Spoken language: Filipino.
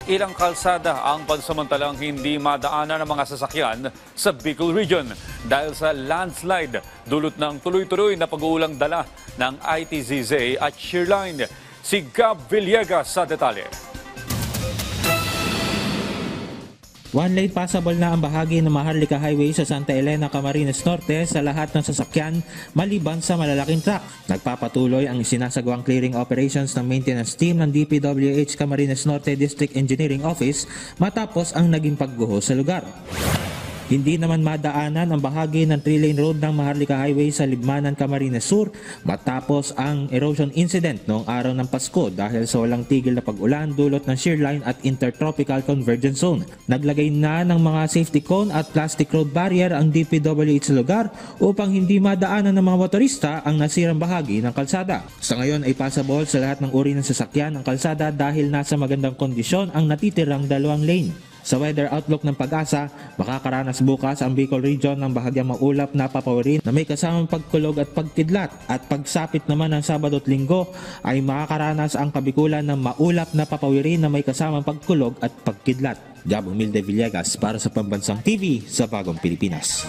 Ilang kalsada ang pansamantalang hindi madaanan ng mga sasakyan sa Bicol Region dahil sa landslide dulot ng tuloy-tuloy na pag-uulang dala ng ITZZ at Shearline. Si Gab Villegas sa detalye. One-lane passable na ang bahagi ng Maharlika Highway sa Santa Elena, Camarines Norte sa lahat ng sasakyan maliban sa malalaking truck. Nagpapatuloy ang sinasagawang clearing operations ng maintenance team ng DPWH Camarines Norte District Engineering Office matapos ang naging pagguho sa lugar. Hindi naman madaanan ang bahagi ng 3-lane road ng Maharlika Highway sa Libmanan, Camarines Sur matapos ang erosion incident noong araw ng Pasko dahil sa walang tigil na pag-ulan dulot ng shearline at intertropical convergence zone. Naglagay na ng mga safety cone at plastic road barrier ang DPWH sa lugar upang hindi madaanan ng mga motorista ang nasirang bahagi ng kalsada. Sa ngayon ay passable sa lahat ng uri ng sasakyan ang kalsada dahil nasa magandang kondisyon ang natitirang 2 lane. Sa weather outlook ng Pag-asa, makakaranas bukas ang Bicol Region ng bahagyang maulap na papawirin na may kasamang pagkulog at pagkidlat at pagsapit naman ng Sabado at Linggo ay makakaranas ang Kabikulan ng maulap na papawirin na may kasamang pagkulog at pagkidlat. Gab Humilde Villegas para sa Pambansang TV sa Bagong Pilipinas.